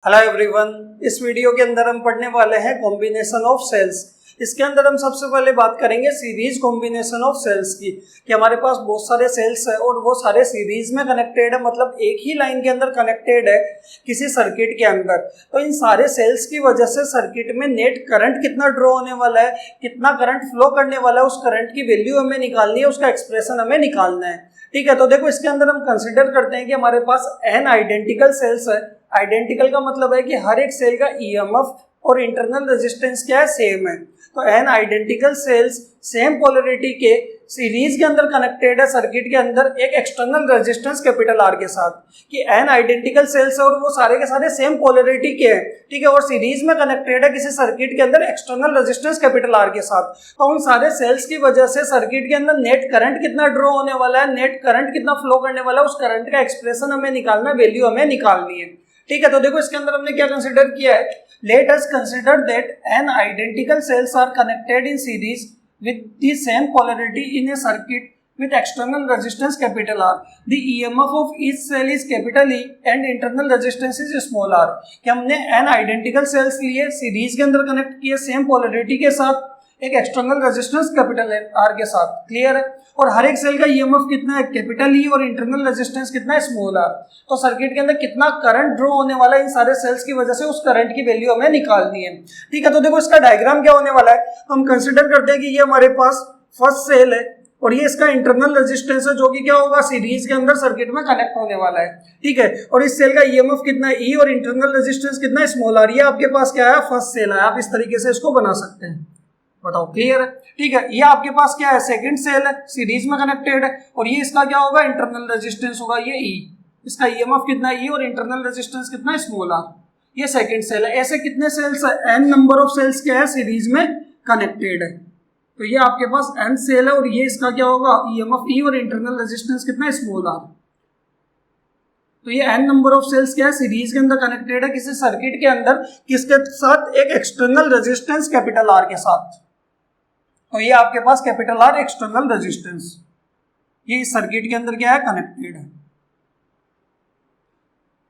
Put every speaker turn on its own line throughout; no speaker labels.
Hello everyone, इस video के अंदर हम पढ़ने वाले हैं कॉम्बिनेशन ऑफ सेल्स। इसके अंदर हम सबसे पहले बात करेंगे सीरीज कॉम्बिनेशन ऑफ सेल्स की, कि हमारे पास बहुत सारे सेल्स है और वो सारे सीरीज में कनेक्टेड है, मतलब एक ही लाइन के अंदर कनेक्टेड है किसी सर्किट के अंदर। तो इन सारे सेल्स की वजह से सर्किट में नेट करंट कितना ड्रॉ होने वाला है, कितना करंट फ्लो करने वाला है, उस करंट की वैल्यू हमें निकालनी है, उसका एक्सप्रेशन हमें निकालना है। ठीक है, तो देखो इसके अंदर हम कंसिडर करते हैं कि हमारे पास n आइडेंटिकल सेल्स है। आइडेंटिकल का मतलब है कि हर एक सेल का ईएमएफ और इंटरनल रेजिस्टेंस क्या है, सेम है। तो n identical sales same polarity के सीरीज के अंदर कनेक्टेड है सर्किट के अंदर एक एक्सटर्नल रेजिस्टेंस कैपिटल R के साथ, कि n आइडेंटिकल सेल्स है और वो सारे के सारे सेम पोलैरिटी के हैं। ठीक है, और सीरीज में कनेक्टेड है किसी सर्किट के अंदर एक्सटर्नल रेजिस्टेंस कैपिटल R के साथ। तो उन सारे सेल्स की वजह से सर्किट के अंदर नेट करंट कितना ड्रॉ होने वाला है, नेट करंट कितना फ्लो करने वाला है, उस करंट का एक्सप्रेशन हमें निकालना, वैल्यू हमें निकालनी है। ठीक है, तो देखो इसके अंदर हमने क्या कंसिडर किया है, let us consider that n identical cells are connected in series with the same polarity in a circuit with external resistance capital R. The EMF of each cell is capital E and internal resistance is small r. कि हमने n identical sales लिए, series के अंदर connect किए same polarity के साथ, एक external resistance capital R के साथ। क्लियर है, और हर एक सेल का ईएमएफ कितना है, कैपिटल E, और इंटरनल रेजिस्टेंस कितना है, स्मॉल r। तो सर्किट के अंदर कितना करंट ड्रॉ होने वाला है इन सारे सेल्स की वजह से, उस करंट की वैल्यू हमें निकालनी है। ठीक है, तो देखो इसका डायग्राम क्या होने वाला है, तो हम कंसिडर करते हैं कि ये हमारे पास फर्स्ट सेल है और ये इसका इंटरनल रेजिस्टेंस है, जो कि क्या होगा, सीरीज के अंदर सर्किट में कनेक्ट होने वाला है। ठीक है, और इस सेल का ईएमएफ कितना है, E, और इंटरनल रेजिस्टेंस कितना है, स्मॉल r। ये आपके पास क्या है, फर्स्ट सेल है। आप इस तरीके से इसको बना सकते हैं। बताओ, क्लियर है? ठीक है, ये आपके पास क्या है, सेकंड सेल है, सीरीज में कनेक्टेड है, और ये इसका क्या होगा, इंटरनल रेजिस्टेंस होगा, ये E। इसका ईएमएफ कितना है, E, और इंटरनल रेजिस्टेंस कितना है, स्मॉल r। ये सेकंड सेल है। ऐसे कितने सेल्स है, n नंबर ऑफ सेल्स क्या है, सीरीज में कनेक्टेड है। तो ये आपके पास n सेल है और ये इसका क्या होगा, ईएमएफ E, और इंटरनल रेजिस्टेंस कितना है, स्मॉल r। तो ये n नंबर ऑफ सेल्स क्या है, सीरीज के अंदर कनेक्टेड है किसी सर्किट के अंदर, किसके साथ, एक एक्सटर्नल रेजिस्टेंस कैपिटल R के साथ। तो ये आपके पास कैपिटल R एक्सटर्नल रेजिस्टेंस, ये इस सर्किट के अंदर क्या है, कनेक्टेड है।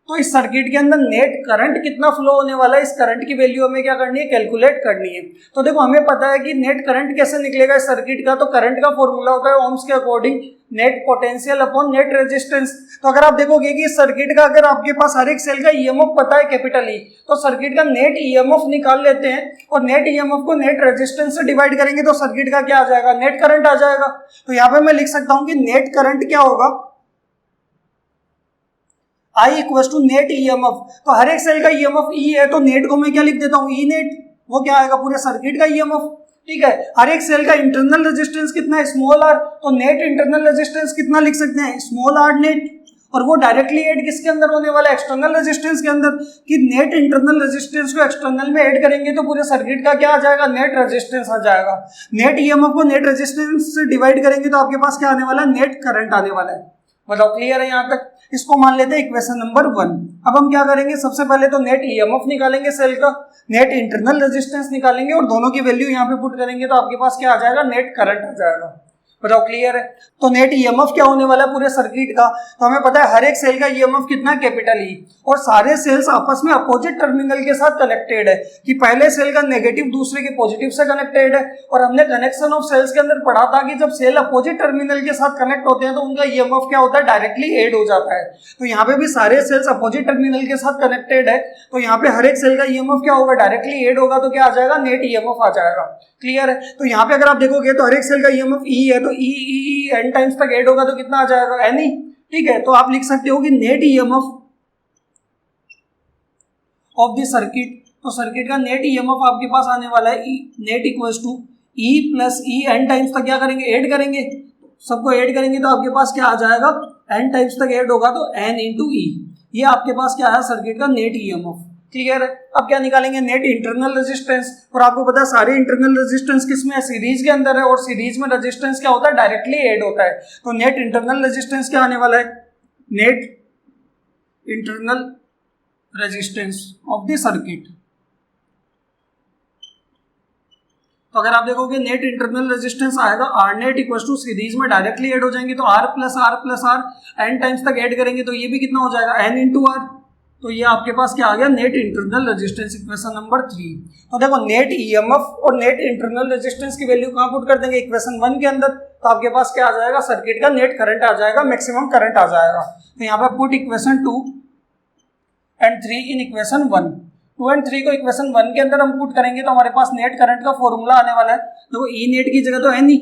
तो इस सर्किट के अंदर नेट करंट कितना फ्लो होने वाला है, इस करंट की वैल्यू हमें क्या करनी है, कैलकुलेट करनी है। तो देखो हमें पता है कि नेट करंट कैसे निकलेगा इस सर्किट का, तो करंट का फॉर्मूला होता है ओम्स के according net potential upon net resistance. तो अगर आप देखोगे कि इस सर्किट का, अगर आपके पास हर एक सेल का ईएमएफ पता है कैपिटल E, तो सर्किट का नेट ईएमएफ निकाल लेते हैं और नेट ईएमएफ को नेट रेजिस्टेंस से डिवाइड करेंगे तो सर्किट का क्या आ जाएगा, नेट करंट आ जाएगा। तो यहाँ पे मैं लिख सकता हूँ कि नेट करंट क्या होगा, I equal to net EMF. तो हर एक सेल का ईएमएफ E है, तो नेट को मैं क्या लिख देता हूँ, E नेट। वो क्या आएगा, पूरे सर्किट का ईएमएफ। ठीक है, हर एक सेल का इंटरनल रेजिस्टेंस कितना है, स्मॉल r। तो नेट इंटरनल रेजिस्टेंस कितना लिख सकते हैं, स्मॉल r नेट। और वो डायरेक्टली ऐड किसके अंदर होने वाला है, एक्सटर्नल रेजिस्टेंस के अंदर, कि नेट इंटरनल रेजिस्टेंस को एक्सटर्नल में ऐड करेंगे तो पूरे सर्किट का क्या आ जाएगा, नेट रेजिस्टेंस आ जाएगा। नेट ईएमएफ को नेट रेजिस्टेंस से डिवाइड करेंगे तो आपके पास क्या आने वाला है, नेट करंट आने वाला है। बताओ, क्लियर है यहाँ तक? इसको मान लेते हैं इक्वेशन नंबर 1। अब हम क्या करेंगे, सबसे पहले तो नेट ईएमएफ निकालेंगे सेल का, नेट इंटरनल रेजिस्टेंस निकालेंगे और दोनों की वैल्यू यहाँ पे पुट करेंगे तो आपके पास क्या आ जाएगा, नेट करंट आ जाएगा। बताओ, क्लियर है? तो नेट ईएमएफ क्या होने वाला है पूरे सर्किट का, तो हमें पता है हर एक सेल का ईएमएफ कितना है, कैपिटल E, और सारे सेल्स आपस में अपोजिट टर्मिनल के साथ कनेक्टेड है, कि पहले सेल का नेगेटिव दूसरे के पॉजिटिव से कनेक्टेड है। और हमने कनेक्शन ऑफ सेल्स के अंदर पढ़ा था कि जब सेल अपोजिट टर्मिनल के साथ कनेक्ट होते हैं तो उनका ईएमएफ क्या होता है, डायरेक्टली ऐड हो जाता है। तो यहाँ पे भी सारे सेल्स अपोजिट टर्मिनल के साथ कनेक्टेड है, तो यहाँ पे हर एक सेल का ईएमएफ क्या होगा, डायरेक्टली ऐड होगा, तो क्या आ जाएगा, नेट ईएमएफ आ जाएगा। क्लियर है? तो यहाँ पे अगर आप देखोगे तो हर एक सेल का ईएमएफ E है, तो E n टाइम्स तक ऐड होगा तो कितना आ जाएगा, n ही। ठीक है, तो आप लिख सकते हो कि net EMF of the circuit, तो सर्किट का नेट ईएमएफ आपके पास आने वाला है net equals to E plus E n times तक क्या करेंगे, ऐड करेंगे, सबको ऐड करेंगे तो आपके पास क्या आ जाएगा, n टाइम्स तक ऐड होगा तो n इंटू E। ये आपके पास क्या है, सर्किट का नेट ईएमएफ। क्लियर है? अब क्या निकालेंगे, नेट इंटरनल रेजिस्टेंस। और आपको पता है सारे इंटरनल रेजिस्टेंस किसमें है, सीरीज के अंदर है, और सीरीज में रेजिस्टेंस क्या होता है, डायरेक्टली ऐड होता है। तो नेट इंटरनल रेजिस्टेंस क्या आने वाला है, net internal resistance of the circuit. तो अगर आप देखोगे नेट इंटरनल रेजिस्टेंस आएगा R net equal to, series में डायरेक्टली ऐड हो जाएंगे तो R plus R n times तक ऐड करेंगे तो ये भी कितना हो जाएगा, एन इंटू आर। तो ये आपके पास क्या आ गया, net internal resistance, equation number 3। तो देखो नेट ईएमएफ और नेट इंटरनल रेजिस्टेंस की वैल्यू कहाँ पुट कर देंगे, इक्वेशन 1 के अंदर। तो आपके पास क्या आ जाएगा, सर्किट का नेट करंट आ जाएगा, मैक्सिमम करंट आ जाएगा। तो यहाँ पे put equation 2 and 3 in equation 1। 2 and 3 को इक्वेशन 1 के अंदर हम पुट करेंगे तो हमारे पास नेट करंट का फॉर्मूला आने वाला है। देखो ई नेट की जगह तो एन ई,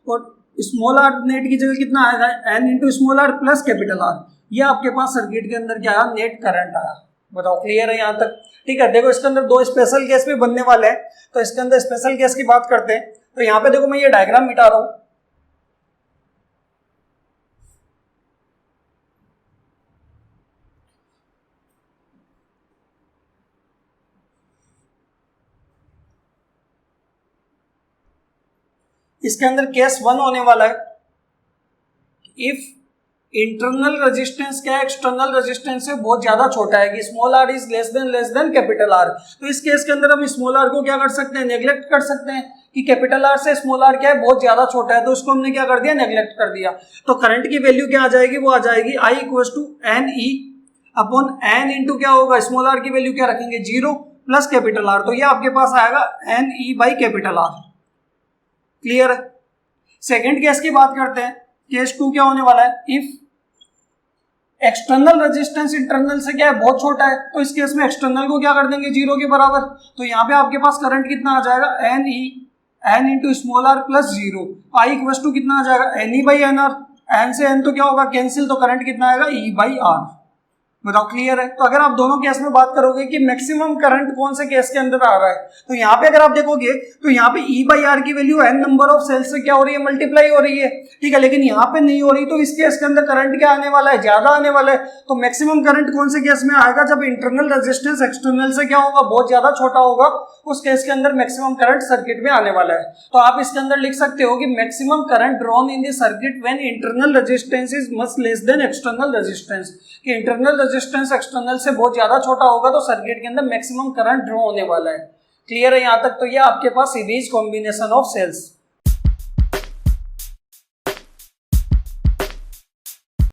और स्मॉल आर नेट की जगह कितना आएगा, n into small R plus capital R. ये आपके पास सर्किट के अंदर क्या आया, नेट करंट आया। बताओ क्लियर है यहाँ तक? ठीक है। देखो इसके अंदर दो स्पेशल केस भी बनने वाले हैं, तो इसके अंदर स्पेशल केस की बात करते हैं। तो यहाँ पे देखो मैं ये डायग्राम मिटा रहा हूँ। इसके अंदर केस 1 होने वाला है, इफ इंटरनल रेजिस्टेंस क्या है, एक्सटर्नल रेजिस्टेंस से बहुत ज्यादा छोटा है, कि small R is less than capital R. तो इस केस के अंदर हम स्मॉल आर को क्या कर सकते हैं, नेग्लेक्ट कर सकते हैं, कि कैपिटल आर से स्मॉल आर क्या है, बहुत ज्यादा छोटा है, तो उसको हमने क्या कर दिया, नेग्लेक्ट कर दिया। तो करंट की वैल्यू क्या आ जाएगी, वो आ जाएगी I equal to N E upon N into क्या होगा, स्मॉल आर की वैल्यू क्या रखेंगे, 0 प्लस कैपिटल आर। तो ये आपके पास आएगा n E by capital R. Clear है? सेकेंड केस की बात करते हैं। केस 2 क्या होने वाला है, इफ एक्सटर्नल रेजिस्टेंस इंटरनल से क्या है, बहुत छोटा है, तो इस केस में एक्सटर्नल को क्या कर देंगे, 0 के बराबर। तो यहाँ पे आपके पास करंट कितना आ जाएगा, n E n into small R plus 0। I equal to कितना आ जाएगा, n E by n R. N से एन तो क्या होगा, कैंसिल, तो करंट कितना आएगा, ई बाई आर। बताओ क्लियर है? तो अगर आप दोनों केस में बात करोगे कि मैक्सिमम करंट कौन से केस के अंदर आ रहा है, तो यहाँ पे अगर आप देखोगे तो यहाँ पे E बाई आर की value n number of cells से क्या हो रही है, मल्टीप्लाई हो रही है। ठीक है, लेकिन यहाँ पे नहीं हो रही, तो इस केस के अंदर करंट क्या आने वाला है, ज्यादा आने वाला है। तो मैक्सिमम करंट कौन से केस में आएगा, जब इंटरनल रेजिस्टेंस एक्सटर्नल से क्या होगा, बहुत ज्यादा छोटा होगा, उस केस के अंदर मैक्सिमम करंट सर्किट में आने वाला है। तो आप इसके अंदर लिख सकते हो कि maximum current drawn in the circuit when internal resistance is much less than external resistance, कि इंटरनल रेजिस्टेंस एक्सटर्नल से बहुत ज्यादा छोटा होगा तो सर्किट के अंदर मैक्सिमम करंट ड्रॉ होने वाला है। क्लियर है यहाँ तक? तो ये आपके पास सीरीज कॉम्बिनेशन ऑफ सेल्स।